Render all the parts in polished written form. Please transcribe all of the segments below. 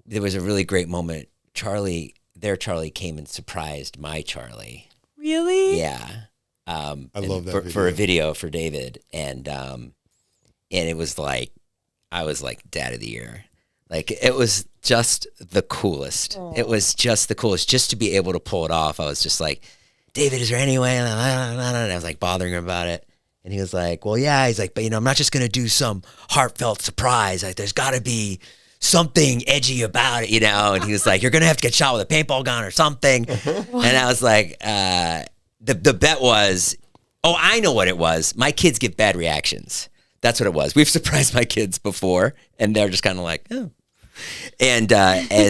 there was a really great moment. Charli came and surprised my Charli. Really? Yeah. I love that for a video for David, and it was like I was like Dad of the Year. Like it was just the coolest. Aww. It was just the coolest. Just to be able to pull it off, I was just like, David, is there any way? And I was like bothering him about it, and he was like, well, yeah. He's like, but I'm not just gonna do some heartfelt surprise. Like there's got to be something edgy about it, And he was like, you're gonna have to get shot with a paintball gun or something. And I was like, the bet was, oh, I know what it was. My kids get bad reactions. That's what it was. We've surprised my kids before, and they're just kind of like, oh. And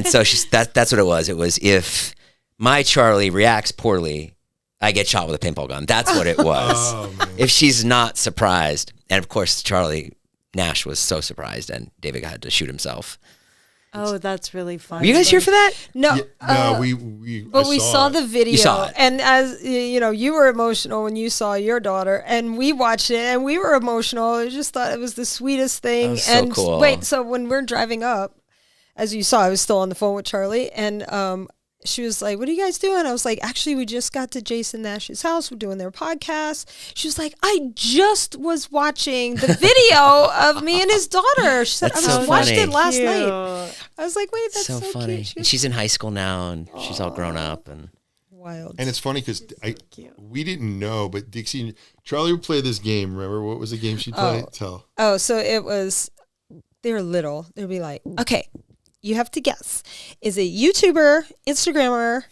so that's what it was. It was if my Charli reacts poorly, I get shot with a paintball gun. That's what it was. Oh, if she's not surprised, and of course Nash was so surprised, and David had to shoot himself. Oh, that's really fun. Were you guys here for that? No. No, we saw the video. You saw it. And as you were emotional when you saw your daughter, and we watched it, and we were emotional. I just thought it was the sweetest thing. That was so and cool. Wait, so when we're driving up, as you saw, I was still on the phone with Charli, and she was like, what are you guys doing? I was like, actually, we just got to Jason Nash's house. We're doing their podcast. She was like, I just was watching the video of me and his daughter. She said, That's I so just watched funny. it last Cute. night. I was like, wait, that's so funny. cute. She And was she's in high school now, and she's all grown up. And wild. And it's funny because we didn't know, but Charli would play this game. Remember what was the game she'd play? Tell. Oh, so it was, they were little. They'd be like, okay, you have to guess. Is it YouTuber, Instagrammer,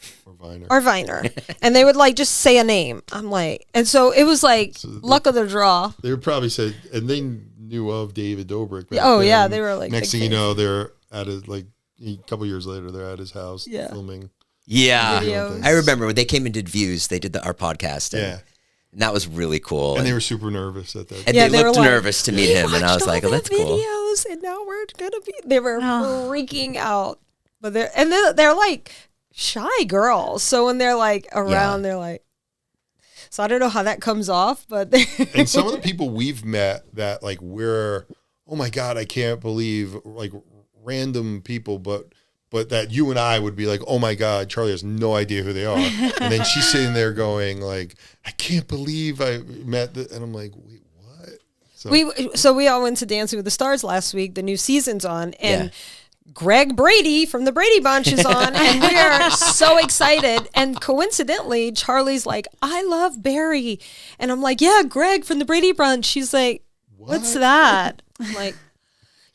or Viner? And they would like just say a name. I'm like, and so it was like luck of the draw. They would probably say, and they knew of David Dobrik. Oh, yeah, they were like next big thing you fans. know, they're at his a couple years later, they're at his house filming. yeah, Videos. I remember when they came and did Views. They did our podcast. And that was really cool. And they were super nervous at that. And Yeah, they they looked were like, nervous to meet him, and I was like, "Oh, that's cool." Videos, and now we're gonna be. They were freaking out, but they're like shy girls. So when they're like around, they're like. So I don't know how that comes off, but and some of the people we've met that like we're, oh my God, I can't believe like random people, but that you and I would be like, oh my God, Charli has no idea who they are. And then she's sitting there going like, I can't believe I met and I'm like, wait, what? So we all went to Dancing with the Stars last week. The new season's on, and Greg Brady from the Brady Bunch is on, and we are so excited. And coincidentally, Charli's like, I love Barry. And I'm like, yeah, Greg from the Brady Bunch. She's like, what's that? I'm like,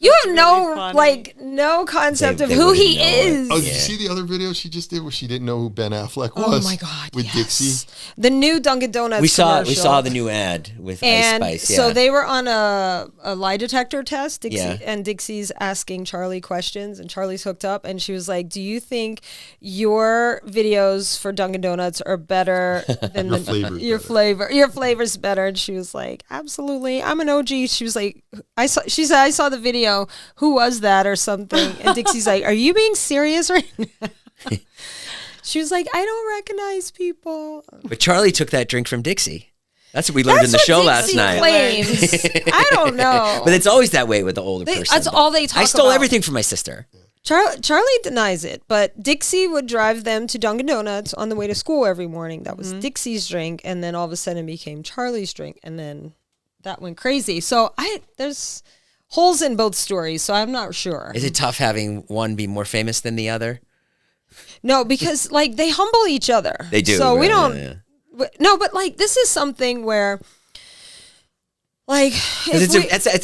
you have no concept of who he is. Oh, did you see the other video she just did where she didn't know who Ben Affleck was? Oh my God, with Dixie. The new Dunkin' Donuts We saw commercial. the new ad with And Ice Spice. Yeah. so they were on a lie detector test. Dixie, Yeah. And Dixie's asking Charli questions, and Charli's hooked up, and she was like, do you think your videos for Dunkin' Donuts are better than your flavor's better? And she was like, absolutely. I'm an OG. She was like, she said, I saw the video. Who was that or something? And Dixie's like, are you being serious right now? She was like, I don't recognize people. But Charli took that drink from Dixie. That's what we learned in the show last night. Claims. I don't know. But it's always that way with the older person. That's all they talk about. I stole everything from my sister. Charli denies it, but Dixie would drive them to Dunkin' Donuts on the way to school every morning. That was Dixie's drink, and then all of a sudden it became Charli's drink, and then that went crazy. So there's holes in both stories, so I'm not sure. Is it tough having one be more famous than the other? No, because like they humble each other. They do. So right? we don't. No, but like this is something where, like,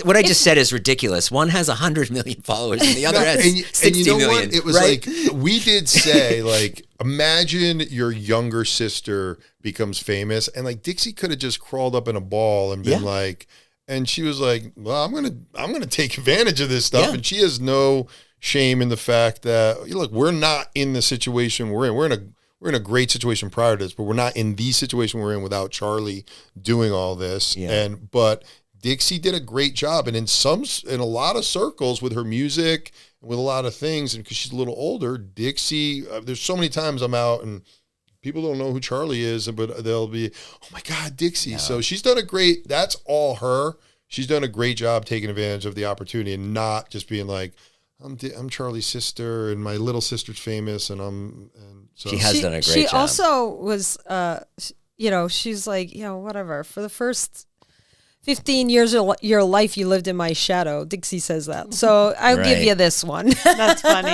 what I just said is ridiculous. One has 100 million followers, and the other has 60 and you know million. What? It was right? like we did say, like, imagine your younger sister becomes famous, and like Dixie could have just crawled up in a ball and been like. And she was like, well, I'm gonna take advantage of this stuff. Yeah. And she has no shame in the fact that, look, we're not in the situation we're in. We're in a great situation prior to this, but we're not in the situation we're in without Charli doing all this. Yeah. But Dixie did a great job. And in a lot of circles with her music, with a lot of things, and because she's a little older, Dixie, there's so many times I'm out and people don't know who Charli is, but they'll be, oh my God, Dixie. Yeah. So she's done that's all her. She's done a great job taking advantage of the opportunity and not just being like, I'm Charlie's sister, and my little sister's famous, and so she has done a great job. She also was, she's like, whatever. For the first 15 years of your life, you lived in my shadow. Dixie says that. So I'll give you this one. That's funny.